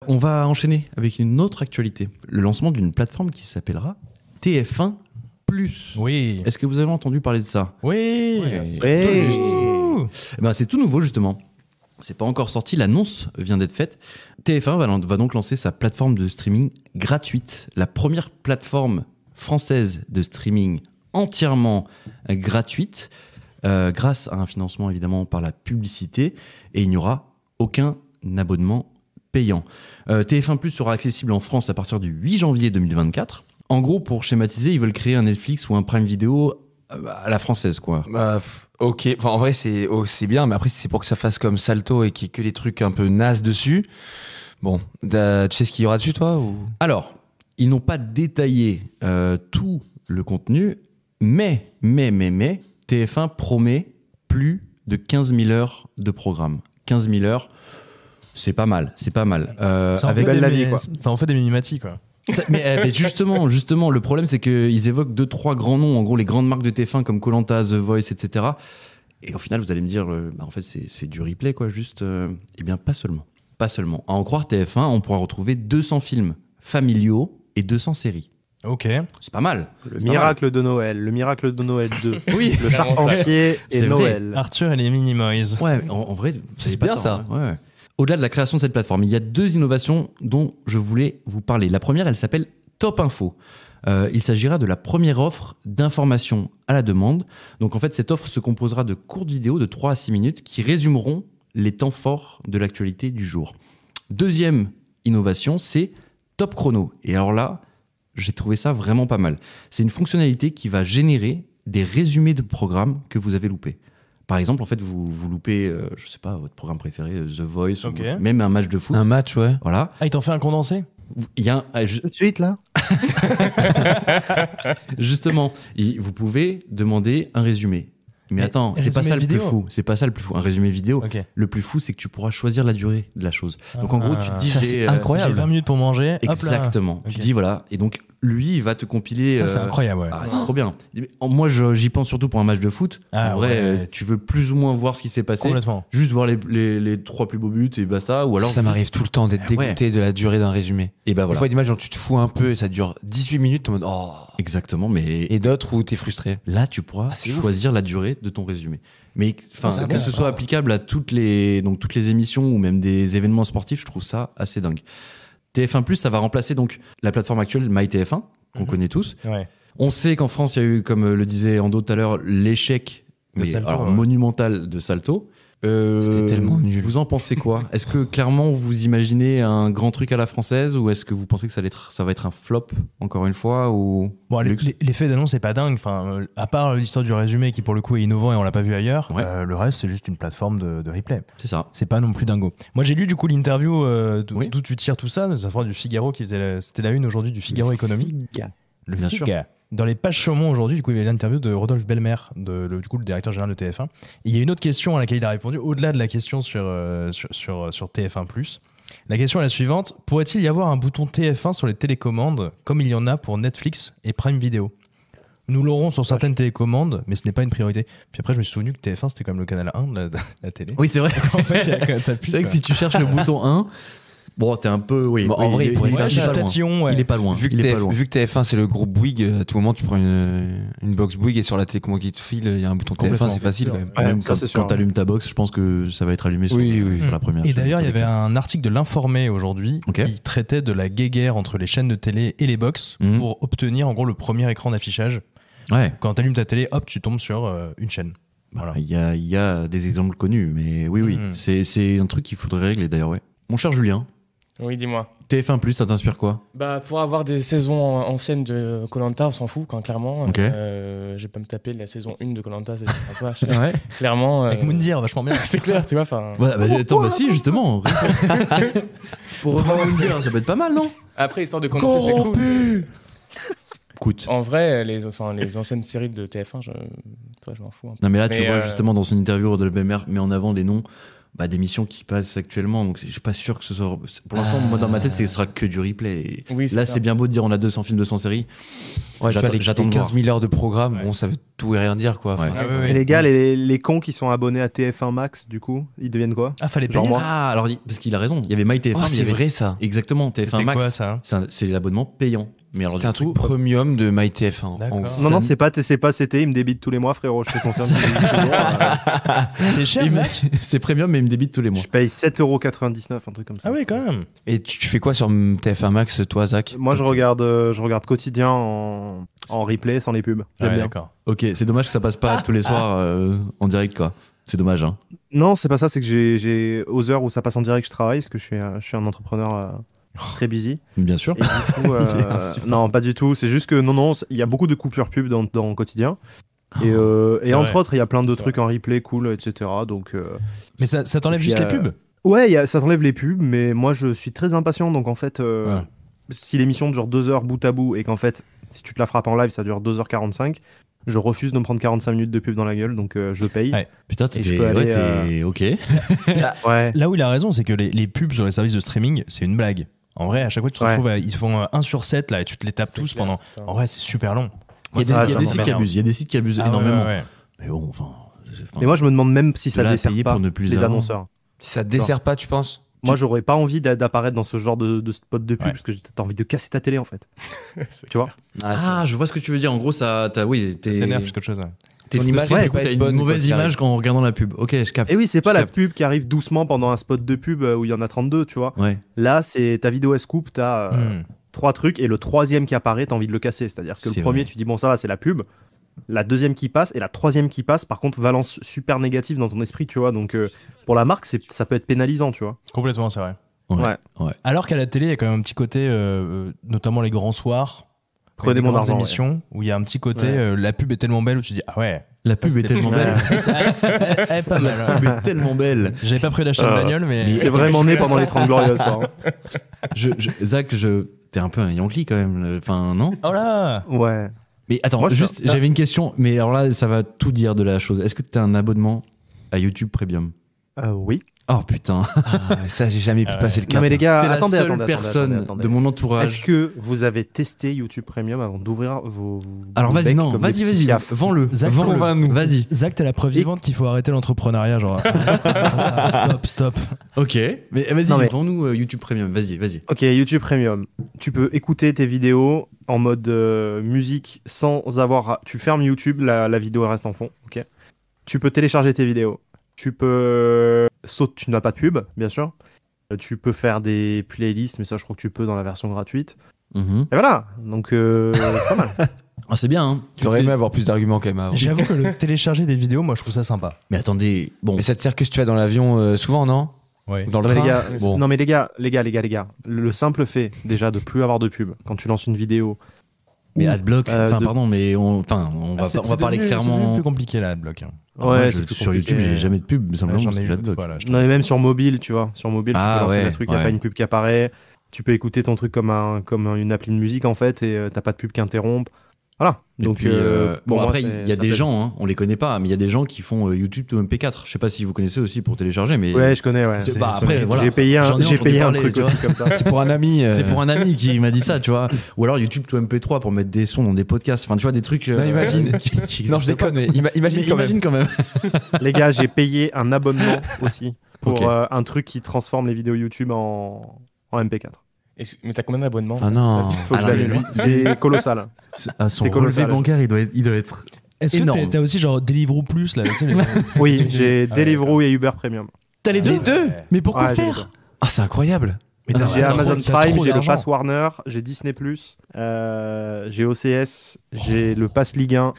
on va enchaîner avec une autre actualité. Le lancement d'une plateforme qui s'appellera TF1+. Oui. Est-ce que vous avez entendu parler de ça? Oui. Eh ben, c'est tout nouveau, justement. C'est pas encore sorti, l'annonce vient d'être faite. TF1 va donc lancer sa plateforme de streaming gratuite. La première plateforme française de streaming entièrement gratuite, grâce à un financement évidemment par la publicité, et il n'y aura aucun abonnement payant. TF1+ sera accessible en France à partir du 8 janvier 2024. En gros, pour schématiser, ils veulent créer un Netflix ou un Prime Video à la française, quoi. Ok, enfin, en vrai c'est bien, mais après si c'est pour que ça fasse comme Salto et qu'il y ait que des trucs un peu nazes dessus. Bon, tu sais ce qu'il y aura dessus toi ou... Alors, ils n'ont pas détaillé tout le contenu, mais TF1 promet plus de 15 000 heures de programme. 15 000 heures, c'est pas mal. Ça en fait des minimatis, quoi. Mais justement, le problème, c'est qu'ils évoquent 2-3 grands noms, en gros les grandes marques de TF1 comme Koh-Lanta, The Voice, etc. Et au final, vous allez me dire, en fait, c'est du replay, quoi, juste. Eh bien, pas seulement. À en croire TF1, on pourra retrouver 200 films familiaux et 200 séries. Ok. C'est pas mal. Le miracle de Noël, le miracle de Noël 2. Oui, le Charpentier et C'est Noël. Arthur et les Minimoys. Ouais, en vrai, C'est bien ça. Ouais. Au-delà de la création de cette plateforme, il y a 2 innovations dont je voulais vous parler. La première, elle s'appelle Top Info. Il s'agira de la première offre d'information à la demande. Donc en fait, cette offre se composera de courtes vidéos de 3 à 6 minutes qui résumeront les temps forts de l'actualité du jour. Deuxième innovation, c'est Top Chrono. Et alors là, j'ai trouvé ça vraiment pas mal. C'est une fonctionnalité qui va générer des résumés de programmes que vous avez loupés. Par exemple, en fait, vous loupez, je sais pas, votre programme préféré, The Voice, Okay. ou même un match de foot. Un match, ouais. Voilà. Ah, ils t'ont fait un condensé? Il y a Tout de suite, là. justement, vous pouvez demander un résumé. Mais attends, c'est pas ça le plus fou. C'est pas ça le plus fou. Un résumé vidéo. Ok. Le plus fou, c'est que tu pourras choisir la durée de la chose. Donc en gros, tu te dis, ça, c'est incroyable. J'ai 20 minutes pour manger. Exactement. Hop là. Tu Ok. dis voilà. Et donc lui, il va te compiler. Ça, c'est incroyable, ouais. Ah, c'est trop bien. Moi, j'y pense surtout pour un match de foot. Ah, en vrai, ouais. tu veux plus ou moins voir ce qui s'est passé. Complètement. Juste voir les 3 plus beaux buts et basta. Ou alors Ça m'arrive tout le temps d'être dégoûté de la durée d'un résumé. Et ben Une voilà. fois d'image, genre tu te fous un peu et ça dure 18 minutes, t'es en mode oh. Exactement. Mais Et d'autres où t'es frustré. là, tu pourras c'est choisir la durée de ton résumé. Mais enfin, c'est que bon, ce ça. soit applicable à toutes les émissions ou même des événements sportifs, je trouve ça assez dingue. TF1+, ça va remplacer donc la plateforme actuelle MyTF1 qu'on connaît tous. Ouais. On sait qu'en France, il y a eu, comme le disait Ando tout à l'heure, l'échec De Salto, ouais. monumental de Salto. C'était tellement nul. Vous en pensez quoi? Est-ce que clairement vous imaginez un grand truc à la française ou est-ce que vous pensez que ça va être un flop encore une fois ou Bon, luxe l'effet d'annonce c'est pas dingue. Enfin, à part l'histoire du résumé qui pour le coup est innovant et on l'a pas vu ailleurs, Ouais. le reste c'est juste une plateforme de replay. C'est ça. C'est pas non plus dingo. Moi j'ai lu du coup l'interview Oui. d'où tu tires tout ça, ça du Figaro qui faisait c'était la une aujourd'hui du Figaro Économie. Le Bien sûr. Figa. Dans les pages Chaumont aujourd'hui, du coup, il y avait l'interview de Rodolphe Belmer, du coup, le directeur général de TF1. Et il y a une autre question à laquelle il a répondu, au-delà de la question sur TF1+. La question est la suivante. Pourrait-il y avoir un bouton TF1 sur les télécommandes, comme il y en a pour Netflix et Prime Video? Nous l'aurons sur certaines télécommandes, mais ce n'est pas une priorité. Puis après, je me suis souvenu que TF1, c'était quand même le canal 1 de la télé. Oui, c'est vrai. En fait, c'est C'est vrai que si tu cherches le bouton 1, bon, t'es un peu. Oui, Bon, en vrai, il pourrait faire ça. Il est pas loin. Vu que, Il est pas loin. vu que TF1 c'est le groupe Bouygues, à tout moment tu prends une box Bouygues et sur la télécommande qui te file, il y a un bouton Complètement. TF1, c'est facile quand même. Ouais, Même ça, c'est sûr. quand t'allumes ta box, je pense que ça va être allumé sur, Oui, oui. sur la première. Et d'ailleurs, il y avait un article de l'Informé aujourd'hui Ok. qui traitait de la guéguerre entre les chaînes de télé et les box pour obtenir en gros le premier écran d'affichage. Ouais. Quand tu allumes ta télé, hop, tu tombes sur une chaîne. Voilà. Il y a des exemples connus, mais oui. C'est un truc qu'il faudrait régler d'ailleurs, ouais. Mon cher Julien, Oui, dis-moi. TF1+, ça t'inspire quoi? Bah, pour avoir des saisons anciennes de Koh-Lanta, on s'en fout, quand, clairement. Ok. Je vais pas me taper la saison 1 de Koh-Lanta, c'est un peu Ouais. clairement. Avec Moundir, vachement bien. C'est clair, tu vois. Enfin. Bah, attends, bah si, justement. Pour revoir me dire, ça peut être pas mal, non? Après, histoire de condenser, c'est cool. Écoute. En vrai, les anciennes séries de TF1, je m'en fous. Un peu. Non, mais là, tu Mais, vois, justement, dans son interview, Rodolphe Belmer met en avant les noms d'émissions qui passent actuellement. Donc je suis pas sûr que ce soit. Pour l'instant, moi dans ma tête, ce sera que du replay. Et Oui, là, ça. c'est bien beau de dire on a 200 films, 200 séries. Ouais, tu vois, J'attends les de 15 voir. 000 heures de programme, Ouais. bon, ça veut tout et rien dire, quoi. Ouais. Ah, ouais, ouais. Et les gars, les cons qui sont abonnés à TF1 Max, du coup, ils deviennent quoi? Ah, fallait Genre payer moi. ça. Ah, alors parce qu'il a raison. Il y avait MyTF1. Oh, mais il y c'est avait- vrai, ça. Exactement. TF1 C'était Max. quoi ça? C'est l'abonnement payant. Mais alors C'est un du coup, truc premium de MyTF1. D'accord. En- Non, non, c'est pas CT, ils me débitent tous les mois, frérot, je te confirme. qu'ils me débitent toujours, C'est cher, il me- Zach. c'est premium, mais il me débite tous les mois. je paye 7,99€, un truc comme ça. Ah oui, quand même. Et tu fais quoi sur TF1 Max, toi, Zach? Moi, je regarde quotidien en replay sans les pubs. J'aime Ouais, bien. d'accord. Ok, c'est dommage que ça passe pas tous les soirs en direct, quoi. C'est dommage, hein. Non, c'est pas ça, c'est que j'ai aux heures où ça passe en direct, je travaille, parce que je suis un entrepreneur très busy. Bien sûr. Et du coup, Il est insupportable. non, pas du tout. C'est juste que non, il y a beaucoup de coupures pub dans quotidien. Et C'est entre vrai. autres, il y a plein de C'est trucs en replay, cool, etc. Donc, Mais ça t'enlève Et juste puis, les pubs? ouais, ça t'enlève les pubs, mais moi, je suis très impatient. Donc, en fait, Ouais. si l'émission dure 2 heures bout à bout et qu'en fait, si tu te la frappes en live, ça dure 2h45, je refuse de me prendre 45 minutes de pub dans la gueule. Donc, je paye. Ouais. Putain, Et je peux aller, t'es ok. Ouais. Là où il a raison, c'est que les pubs sur les services de streaming, c'est une blague. En vrai, à chaque fois, tu te Ouais. retrouves, ils font 1 sur 7 là, et tu te les tapes C'est tous clair, pendant. putain. En vrai, c'est super long. Il y a Ah, des ça sites qui m'emmerde. abusent. Il y a des sites qui abusent Ah, ouais, énormément. ouais, ouais. Mais bon, enfin. Mais moi, je me demande même si ça là à dessert payer pas pour ne plus les les avoir. annonceurs. Si ça te dessert pas, tu penses? Moi, j'aurais pas envie d'apparaître dans ce genre de spot de pub Ouais. parce que t'as envie de casser ta télé en fait. Tu vois? Ah, je vois ce que tu veux dire. En gros, oui, T'énerves plus qu'autre chose. Ouais. t'es Ton frustré, image, du elle coup, peut t'as être une bonne, mauvaise quoi qu'il image arrive. quand en regardant la pub. Ok, je capte. Et oui, c'est pas Je la capte. pub qui arrive doucement pendant un spot de pub où il y en a 32, tu vois. Ouais. Là, c'est ta vidéo elle se coupe, t'as Hmm. 3 trucs et le troisième qui apparaît, t'as envie de le casser. C'est-à-dire que C'est le premier, vrai. tu dis bon, ça va, c'est la pub. La deuxième qui passe et la troisième qui passe, par contre, valence super négative dans ton esprit, tu vois. Donc, pour la marque, ça peut être pénalisant, tu vois. Complètement, c'est vrai. Ouais. Alors qu'à la télé, il y a quand même un petit côté, notamment les grands soirs. Prenez les mon grandes argent, ouais. émissions où il y a un petit côté, Ouais. la pub est tellement belle où tu dis ah ouais, La pub est c'était tellement pas belle. elle est pas mal. La pub est tellement belle. J'avais pas prévu d'acheter une bagnole, mais mais- C'est vraiment né pendant les 30 glorieuses, toi. Hein. Zach, t'es un peu un Yankee quand même. Enfin, non? oh là, Ouais. Mais attends, Moi, je juste, suis- j'avais une question, mais alors là, ça va tout dire de la chose. Est-ce que tu as un abonnement à YouTube Premium? Oui. Oh putain, Ah, ça, j'ai jamais pu Ah ouais. passer le cap. Non, mais les gars, t'es la attendez, seule attendez, personne attendez. de mon Est-ce entourage. que vous avez testé YouTube Premium avant d'ouvrir vos Alors vos vas-y, becs non, comme des vas-y, petits vas-y, fiafs vends-le, Zach, vends-le, convainc-nous. vas-y. Zach, t'es la preuve vivante qu'il faut arrêter l'entrepreneuriat, genre. Comme ça, stop. Ok, mais vas-y, Non, mais- vends-nous YouTube Premium, vas-y. Ok, YouTube Premium. Tu peux écouter tes vidéos en mode musique sans avoir. Tu fermes YouTube, la vidéo reste en fond. Ok. Tu peux télécharger tes vidéos. Tu peux tu n'as pas de pub, bien sûr. Tu peux faire des playlists, mais ça, je crois que tu peux dans la version gratuite. Mhm. Et voilà. Donc, c'est pas mal. Ah, c'est bien, hein. J'aurais aimé avoir plus d'arguments quand même avant. J'avoue que le télécharger des vidéos, moi, je trouve ça sympa. Mais attendez, bon, Mais ça te sert que si tu vas dans l'avion souvent, non? Ouais. Ou dans le Non, mais train? les gars, Bon. non mais les gars, le simple fait déjà de plus avoir de pub quand tu lances une vidéo. mais Adblock, de- pardon, mais on va parler C'est clairement. plus compliqué là, Adblock. Hein. Moi, Ouais, je- c'est plus sur compliqué. YouTube, j'ai jamais de pub, simplement J'en parce ai que eu j'ai une Adblock. fois, là. Non mais même sur mobile, tu vois, sur mobile, Ah, tu peux lancer ouais, le truc, il n'y a ouais. pas une pub qui apparaît. Tu peux écouter ton truc comme une appli de musique en fait, et t'as pas de pub qui interrompt. Voilà. Et Donc puis, pour moi, après, c'est- il y a ça des plaît. gens, hein, on les connaît pas, mais il y a des gens qui font YouTube to MP4. Je sais pas si vous connaissez aussi pour télécharger, mais Ouais, je connais. Ouais. Bah, après, voilà. J'ai payé J'en ai j'ai entendu payé un parler, truc tu vois. aussi comme ça. C'est pour un ami. C'est pour un ami qui m'a dit ça, tu vois. Ou alors YouTube to MP3 pour mettre des sons dans des podcasts. Enfin, tu vois, des trucs. Non, imagine. qui Non, je existent pas. déconne, mais imagine Mais quand même. imagine quand même. Les gars, j'ai payé un abonnement aussi pour Ok. un truc qui transforme les vidéos YouTube en MP4. Mais t'as combien d'abonnements Ah non. Faut que Ah je non, mais l'annule. C'est colossal. À son C'est relevé colossal. bancaire, il doit être. Est-ce que Énorme. t'as aussi genre Deliveroo Plus là tu sais, les- Oui, j'ai Ah ouais, Deliveroo et Uber Premium. T'as les deux. Les deux. Mais pourquoi Ouais, j'ai les faire deux. Ah, c'est incroyable. Mais t'as- J'ai t'as Amazon trop- t'as Prime, trop j'ai le d'argent. Pass Warner, j'ai Disney+, j'ai OCS, j'ai le Pass Ligue 1.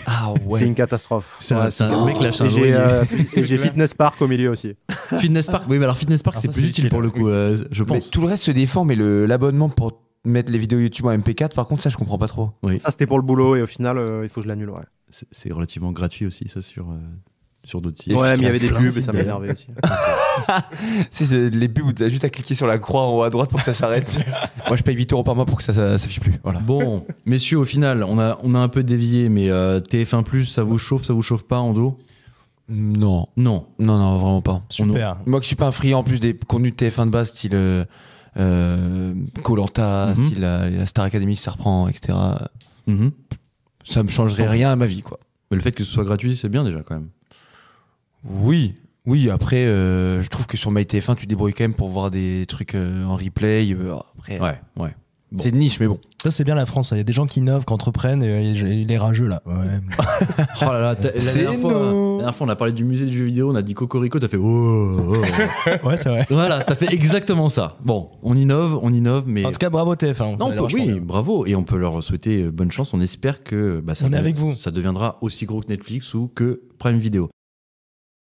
Ah C'est une catastrophe. C'est un- Ouais, c'est un mec lâche un Et j'ai loyer. et j'ai Fitness Park au milieu aussi. Fitness Park. Oui, mais alors Fitness Park, Ah, c'est ça, plus c'est utile utile, pour le oui, coup, je Mais pense. tout le reste se défend, mais l'abonnement pour mettre les vidéos YouTube en MP4, par contre, ça, je comprends pas trop. Oui. Ça, c'était pour le boulot et au final, il faut que je l'annule. Ouais, C'est relativement gratuit aussi, ça, sur d'autres sites. ouais mais il y avait des Plein de pubs et sites ça d'ailleurs. m'énervait aussi. C'est les pubs où t'as juste à cliquer sur la croix en haut à droite pour que ça s'arrête. Moi, je paye 8 € par mois pour que ça s'affiche plus. Voilà. Bon, messieurs, au final, on a un peu dévié, mais TF1+, ça vous chauffe pas en dos? Non. Non. Non, vraiment pas. Super. Moi qui suis pas un friand en plus des contenus de TF1 de base, style Koh-Lanta, Mhm. style la Star Academy, ça reprend, etc. Mhm. Ça me changerait Sans- rien à ma vie, quoi. Mais le fait que ce soit gratuit, c'est bien déjà quand même. Oui, après, je trouve que sur MyTF1, tu te débrouilles quand même pour voir des trucs en replay. Après, Ouais. Bon. c'est de niche, mais bon. Ça, c'est bien la France. Il y a des gens qui innovent, qui entreprennent, et les rageux, là. Ouais. Oh là là, la C'est dernière fois, nous. la dernière fois, on a parlé du musée du jeu vidéo, on a dit Cocorico, t'as fait oh. Ouais, c'est vrai. Voilà, t'as fait exactement ça. Bon, on innove, mais. En tout cas, bravo TF1. Non, Vous allez vachement oui, bien. bravo. Et on peut leur souhaiter bonne chance. On espère que On est avec vous. ça deviendra aussi gros que Netflix ou que Prime Video.